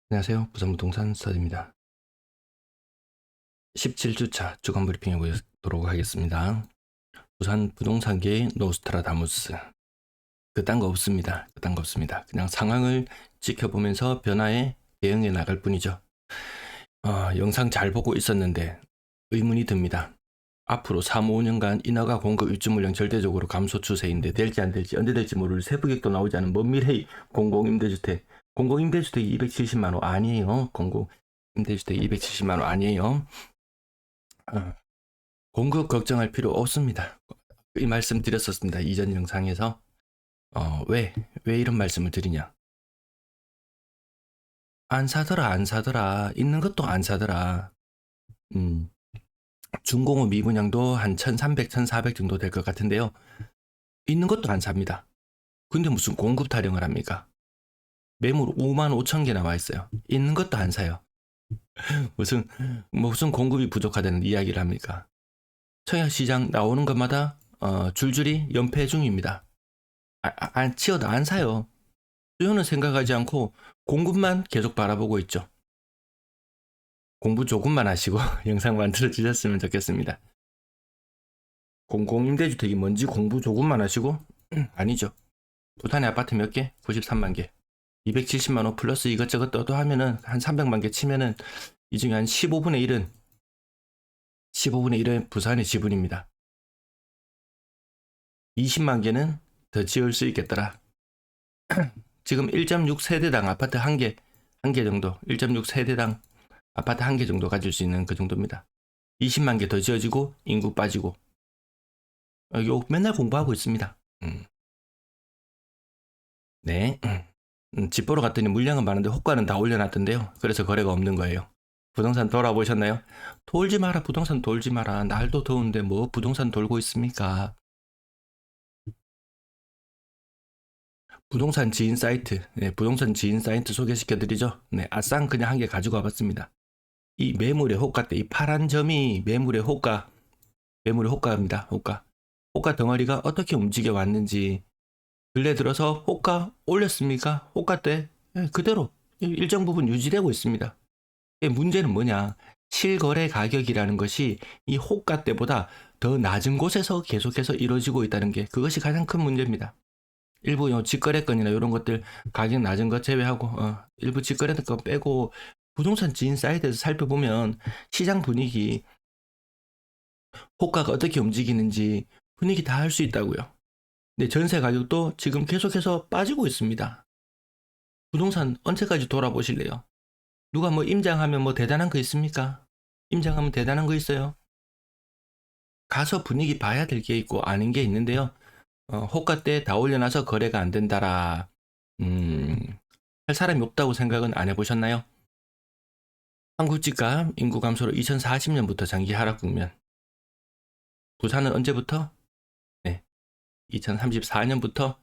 안녕하세요. 부산부동산 스타디입니다. 17주차 주간 브리핑해 보도록 하겠습니다. 부산 부동산계의 노스트라다무스. 그딴 거 없습니다. 그딴 거 없습니다. 그냥 상황을 지켜보면서 변화에 대응해 나갈 뿐이죠. 영상 잘 보고 있었는데 의문이 듭니다. 앞으로 3, 5년간 인허가 공급 입주 물량 절대적으로 감소 추세인데 될지 안 될지 언제 될지 모를 세부객도 나오지 않은 먼 미래의 공공임대주택. 공공임대주택이 270만 원 아니에요. 공공임대주택 270만 원 아니에요. 공급 걱정할 필요 없습니다. 이 말씀 드렸었습니다. 이전 영상에서. 왜 이런 말씀을 드리냐. 안 사더라. 있는 것도 안 사더라. 준공업 미분양도 한 1300, 1400 정도 될 것 같은데요. 있는 것도 안 삽니다. 근데 무슨 공급 타령을 합니까? 매물 5만 5천 개 나와 있어요. 있는 것도 안 사요. 무슨 공급이 부족하다는 이야기를 합니까? 청약시장 나오는 것마다 줄줄이 연패 중입니다. 치어도 안 사요. 수요는 생각하지 않고 공급만 계속 바라보고 있죠. 공부 조금만 하시고 영상 만들어 주셨으면 좋겠습니다. 공공임대주택이 뭔지 공부 조금만 하시고 아니죠. 부산에 아파트 몇 개? 93만 개. 270만 원 플러스 이것저것 떠도 하면은 한 300만 개 치면은 이 중에 한 15분의 1은 부산의 지분입니다. 20만 개는 더 지을 수 있겠더라. 지금 1.6 세대당 아파트 한 개 정도, 1.6 세대당 아파트 한 개 정도 가질 수 있는 그 정도입니다. 20만 개 더 지어지고 인구 빠지고 요 맨날 공부하고 있습니다. 네. 집 보러 갔더니 물량은 많은데 호가는 다 올려놨던데요. 그래서 거래가 없는 거예요. 부동산 돌아보셨나요? 돌지 마라, 부동산 돌지 마라. 날도 더운데 뭐 부동산 돌고 있습니까? 부동산 지인 사이트, 부동산 지인 사이트 소개시켜드리죠. 네, 아싸 그냥 한 개 가지고 와봤습니다. 이 매물의 호가 때 이 파란 점이 매물의 호가입니다. 호가 덩어리가 어떻게 움직여 왔는지 근래 들어서 호가 올렸습니까? 호가 때 그대로 일정 부분 유지되고 있습니다. 문제는 뭐냐? 실거래 가격이라는 것이 이 호가 때보다 더 낮은 곳에서 계속해서 이루어지고 있다는 게 그것이 가장 큰 문제입니다. 일부 직거래건이나 이런 것들 가격 낮은 거 제외하고 일부 직거래건 빼고 부동산 지인 사이트에서 살펴보면 시장 분위기 호가가 어떻게 움직이는지 분위기 다 알 수 있다고요. 근데 전세 가격도 지금 계속해서 빠지고 있습니다. 부동산 언제까지 돌아보실래요? 누가 뭐 임장하면 뭐 대단한 거 있습니까? 임장하면 대단한 거 있어요? 가서 분위기 봐야 될 게 있고 아닌 게 있는데요. 호가 때 다 올려놔서 거래가 안 된다라. 할 사람이 없다고 생각은 안 해보셨나요? 한국 집값 인구 감소로 2040년부터 장기 하락 국면. 부산은 언제부터? 네, 2034년부터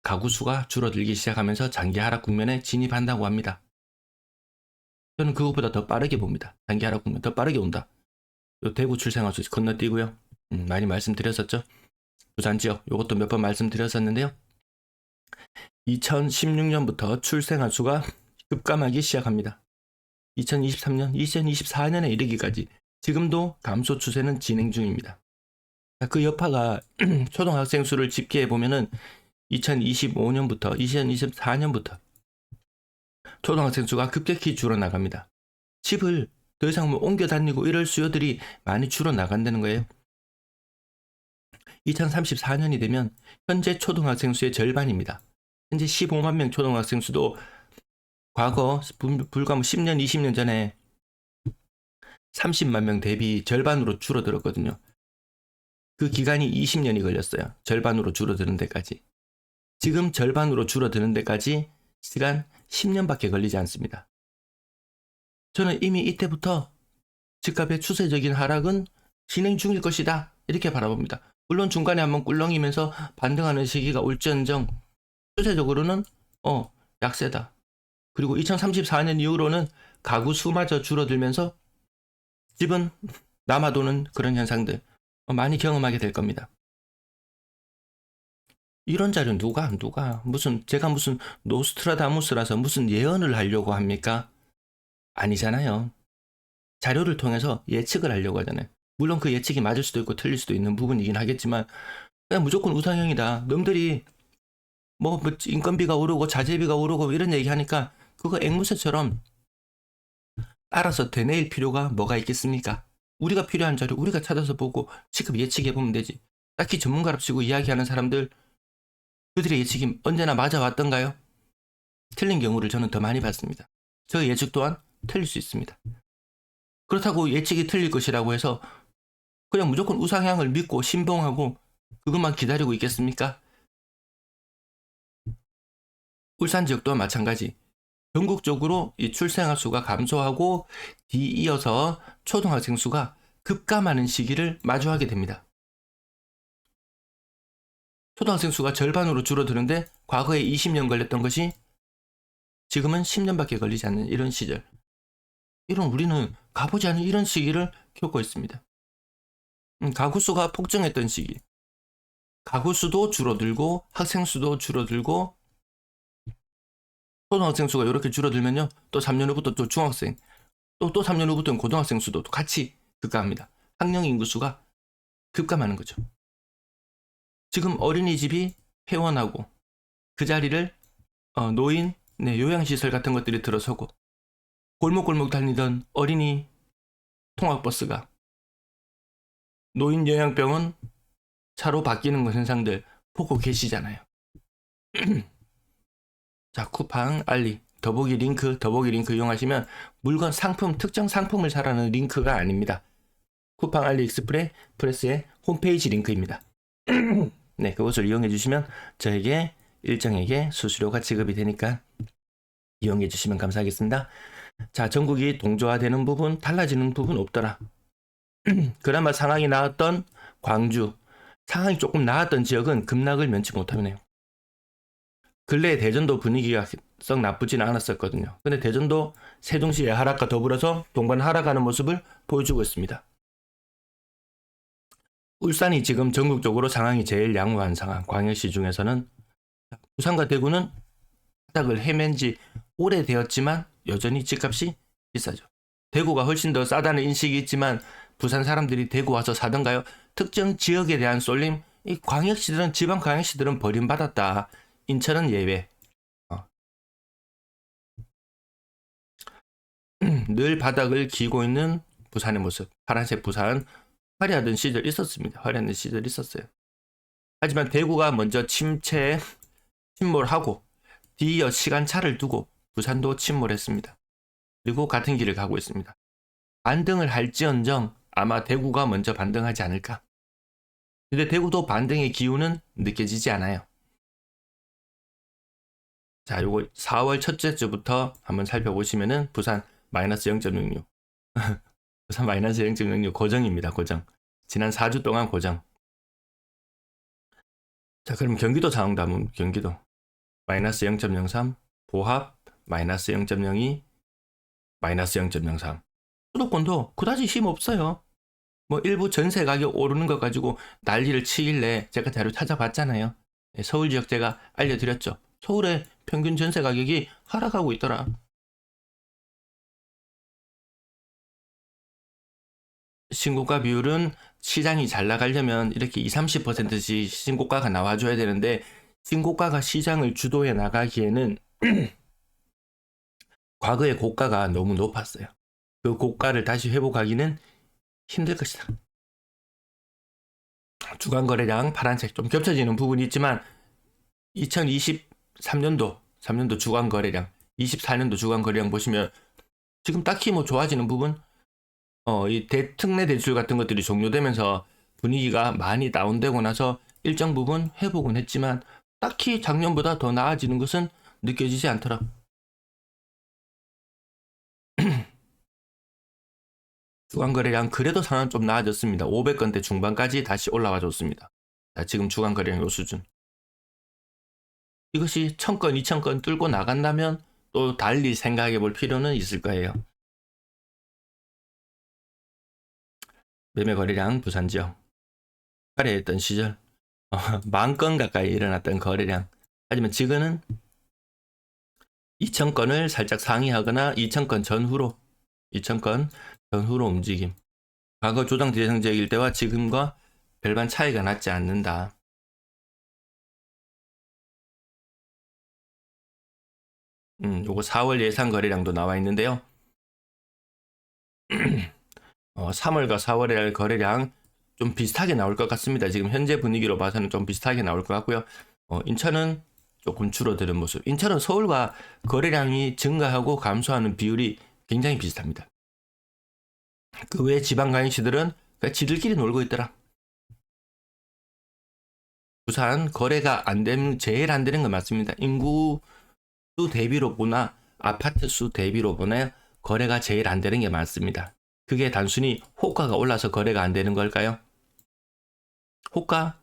가구 수가 줄어들기 시작하면서 장기 하락 국면에 진입한다고 합니다. 저는 그것보다 더 빠르게 봅니다. 장기 하락 국면 더 빠르게 온다. 요 대구 출생화수 건너뛰고요. 많이 말씀드렸었죠. 부산 지역 요것도 몇 번 말씀드렸었는데요. 2016년부터 출생아 수가 급감하기 시작합니다. 2023년, 2024년에 이르기까지 지금도 감소 추세는 진행 중입니다. 그 여파가 초등학생 수를 집계해 보면은 2025년부터 2024년부터 초등학생 수가 급격히 줄어나갑니다. 집을 더 이상 뭐 옮겨 다니고 이럴 수요들이 많이 줄어나간다는 거예요. 2034년이 되면 현재 초등학생 수의 절반입니다. 현재 15만 명 초등학생 수도 과거 불과 10년, 20년 전에 30만 명 대비 절반으로 줄어들었거든요. 그 기간이 20년이 걸렸어요. 절반으로 줄어드는 데까지. 지금 절반으로 줄어드는 데까지 시간 10년밖에 걸리지 않습니다. 저는 이미 이때부터 집값의 추세적인 하락은 진행 중일 것이다. 이렇게 바라봅니다. 물론 중간에 한번 꿀렁이면서 반등하는 시기가 올지언정 추세적으로는 약세다. 그리고 2034년 이후로는 가구 수마저 줄어들면서 집은 남아도는 그런 현상들 많이 경험하게 될 겁니다. 이런 자료 누가 무슨 제가 무슨 노스트라다무스라서 무슨 예언을 하려고 합니까? 아니잖아요. 자료를 통해서 예측을 하려고 하잖아요. 물론 그 예측이 맞을 수도 있고 틀릴 수도 있는 부분이긴 하겠지만 그냥 무조건 우상향이다. 놈들이 뭐 인건비가 오르고 자재비가 오르고 이런 얘기하니까 그거 앵무새처럼 알아서 되뇌일 필요가 뭐가 있겠습니까? 우리가 필요한 자료 우리가 찾아서 보고 지금 예측해보면 되지. 딱히 전문가랍시고 이야기하는 사람들 그들의 예측이 언제나 맞아왔던가요? 틀린 경우를 저는 더 많이 봤습니다. 저 예측 또한 틀릴 수 있습니다. 그렇다고 예측이 틀릴 것이라고 해서 그냥 무조건 우상향을 믿고 신봉하고 그것만 기다리고 있겠습니까? 울산 지역도 마찬가지. 전국적으로 이 출생아 수가 감소하고 뒤이어서 초등학생 수가 급감하는 시기를 마주하게 됩니다. 초등학생 수가 절반으로 줄어드는데 과거에 20년 걸렸던 것이 지금은 10년밖에 걸리지 않는 이런 시절. 이런 우리는 가보지 않은 이런 시기를 겪고 있습니다. 가구 수가 폭증했던 시기. 가구 수도 줄어들고 학생 수도 줄어들고 초등학생 수가 이렇게 줄어들면요. 또 3년 후부터 또 중학생, 또 3년 후부터는 고등학생 수도 같이 급감합니다. 학령 인구 수가 급감하는 거죠. 지금 어린이집이 폐원하고 그 자리를 노인, 요양시설 같은 것들이 들어서고 골목골목 달리던 어린이 통학버스가 노인 요양병원 차로 바뀌는 현상들 보고 계시잖아요. 자, 쿠팡, 알리, 더보기 링크 이용하시면 물건, 상품, 특정 상품을 사라는 링크가 아닙니다. 쿠팡, 알리익스프레스의 홈페이지 링크입니다. 네, 그것을 이용해 주시면 저에게 일정에게 수수료가 지급이 되니까 이용해 주시면 감사하겠습니다. 자, 전국이 동조화되는 부분, 달라지는 부분 없더라. 그나마 상황이 나았던 광주, 상황이 조금 나았던 지역은 급락을 면치 못하네요. 근래 대전도 분위기가 썩 나쁘지는 않았었거든요. 근데 대전도 세종시의 하락과 더불어서 동반 하락하는 모습을 보여주고 있습니다. 울산이 지금 전국적으로 상황이 제일 양호한 상황, 광역시 중에서는. 부산과 대구는 바닥을 헤맨 지 오래되었지만 여전히 집값이 비싸죠. 대구가 훨씬 더 싸다는 인식이 있지만 부산 사람들이 대구 와서 사던가요? 특정 지역에 대한 쏠림, 이 광역시들은, 지방 광역시들은 버림받았다. 인천은 예외. 늘 바닥을 기고 있는 부산의 모습. 파란색 부산, 화려하던 시절 있었습니다. 화려한 시절 있었어요. 하지만 대구가 먼저 침몰하고 뒤이어 시간차를 두고 부산도 침몰했습니다. 그리고 같은 길을 가고 있습니다. 반등을 할지언정 아마 대구가 먼저 반등하지 않을까. 근데 대구도 반등의 기운은 느껴지지 않아요. 자, 요거 4월 첫째 주부터 한번 살펴보시면은 부산 마이너스 0.66. 부산 마이너스 0.66 고정입니다. 고정. 지난 4주 동안 고정. 자, 그럼 경기도 상황도 한번 경기도. 마이너스 0.03, 보합 마이너스 0.02, 마이너스 0.03. 수도권도 그다지 힘 없어요. 뭐 일부 전세 가격 오르는 거 가지고 난리를 치길래 제가 자료 찾아봤잖아요. 서울 지역 제가 알려드렸죠. 서울의 평균 전세 가격이 하락하고 있더라. 신고가 비율은 시장이 잘 나가려면 이렇게 20-30%씩 신고가가 나와줘야 되는데 신고가가 시장을 주도해 나가기에는 과거의 고가가 너무 높았어요. 그 고가를 다시 회복하기는 힘들 것이다. 주간 거래량 파란색 좀 겹쳐지는 부분이 있지만 2023년도 3년도 주간 거래량, 24년도 주간 거래량 보시면 지금 딱히 뭐 좋아지는 부분, 이 대특례 대출 같은 것들이 종료되면서 분위기가 많이 다운되고 나서 일정 부분 회복은 했지만 딱히 작년보다 더 나아지는 것은 느껴지지 않더라. 주간 거래량 그래도 상황 좀 나아졌습니다. 500건대 중반까지 다시 올라와 줬습니다. 자, 지금 주간 거래량 요 수준. 이것이 1000건, 2000건 뚫고 나간다면 또 달리 생각해 볼 필요는 있을 거예요. 매매 거래량 부산 지역. 화려했던 시절. 만 건 가까이 일어났던 거래량. 하지만 지금은 2,000건을 살짝 상회하거나 2,000건 전후로 2,000건 전후로 움직임. 과거 조정 대상 지역일 때와 지금과 별반 차이가 나지 않는다. 요거 4월 예상 거래량도 나와 있는데요. 3월과 4월에 할 거래량 좀 비슷하게 나올 것 같습니다. 지금 현재 분위기로 봐서는 좀 비슷하게 나올 것 같고요. 인천은 조금 줄어드는 모습. 인천은 서울과 거래량이 증가하고 감소하는 비율이 굉장히 비슷합니다. 그 외 지방광역시들은 그냥 지들끼리 놀고 있더라. 부산 거래가 안 되는, 제일 안 되는 건 맞습니다. 인구 수 대비로 보나 아파트 수 대비로 보나 거래가 제일 안 되는 게 맞습니다. 그게 단순히 호가가 올라서 거래가 안 되는 걸까요? 호가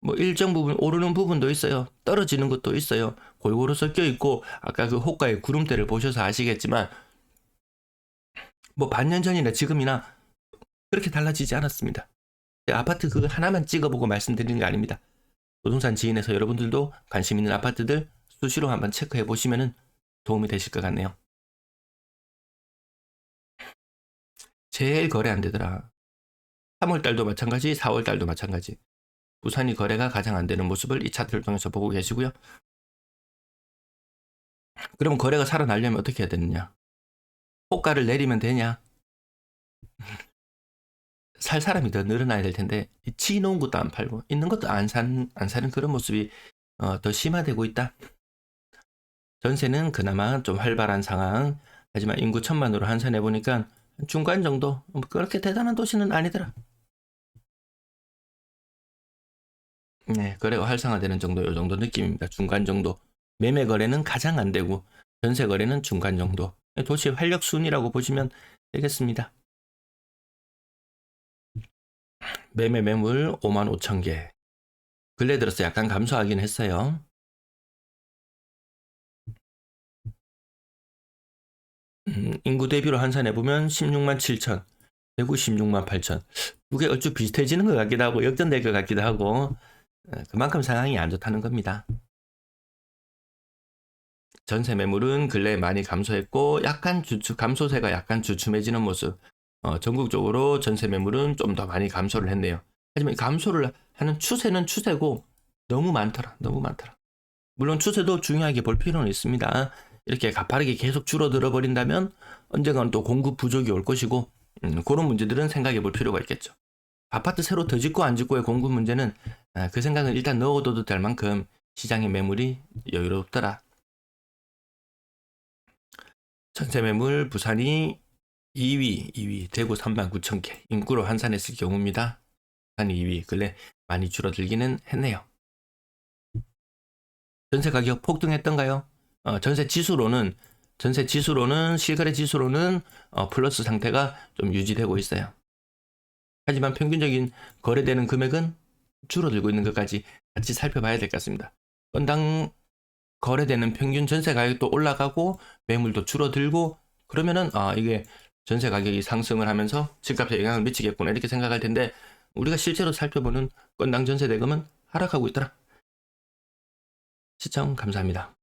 뭐 일정 부분 오르는 부분도 있어요. 떨어지는 것도 있어요. 골고루 섞여 있고 아까 그 호가의 구름대를 보셔서 아시겠지만 뭐 반년 전이나 지금이나 그렇게 달라지지 않았습니다. 아파트 그거 하나만 찍어보고 말씀드리는 게 아닙니다. 부동산 지인에서 여러분들도 관심 있는 아파트들 수시로 한번 체크해 보시면 도움이 되실 것 같네요. 제일 거래 안 되더라. 3월달도 마찬가지, 4월달도 마찬가지. 부산이 거래가 가장 안 되는 모습을 이 차트를 통해서 보고 계시고요. 그러면 거래가 살아나려면 어떻게 해야 되느냐? 호가를 내리면 되냐? 살 사람이 더 늘어나야 될 텐데 치놓은 것도 안 팔고 있는 것도 안 사는 그런 모습이 더 심화되고 있다. 전세는 그나마 좀 활발한 상황. 하지만 인구 1,000만으로 환산해 보니까 중간 정도, 그렇게 대단한 도시는 아니더라. 네, 거래가 활성화되는 정도, 요 정도 느낌입니다. 중간 정도. 매매 거래는 가장 안 되고 전세 거래는 중간 정도. 도시 활력 순이라고 보시면 되겠습니다. 매매 매물 55,000개. 근래 들어서 약간 감소하긴 했어요. 인구 대비로 환산해 보면 16만 7천, 대구 16만 8천. 두개 얼추 비슷해지는 것 같기도 하고 역전될 것 같기도 하고 그만큼 상황이 안 좋다는 겁니다. 전세 매물은 근래 많이 감소했고 약간 감소세가 약간 주춤해지는 모습. 전국적으로 전세 매물은 좀 더 많이 감소를 했네요. 하지만 감소를 하는 추세는 추세고 너무 많더라. 너무 많더라. 물론 추세도 중요하게 볼 필요는 있습니다. 이렇게 가파르게 계속 줄어들어 버린다면 언젠가는 또 공급 부족이 올 것이고 그런 문제들은 생각해 볼 필요가 있겠죠. 아파트 새로 더 짓고 안 짓고의 공급 문제는 그 생각은 일단 넣어둬도 될 만큼 시장의 매물이 여유롭더라. 전세 매물 부산이 2위 대구 39,000개 인구로 환산했을 경우입니다. 부산이 2위 근래 많이 줄어들기는 했네요. 전세 가격 폭등했던가요? 전세 지수로는 실거래 지수로는 플러스 상태가 좀 유지되고 있어요. 하지만 평균적인 거래되는 금액은 줄어들고 있는 것까지 같이 살펴봐야 될 것 같습니다. 건당 거래되는 평균 전세 가격도 올라가고 매물도 줄어들고 그러면은 이게 전세 가격이 상승을 하면서 집값에 영향을 미치겠구나 이렇게 생각할 텐데 우리가 실제로 살펴보는 건당 전세 대금은 하락하고 있더라. 시청 감사합니다.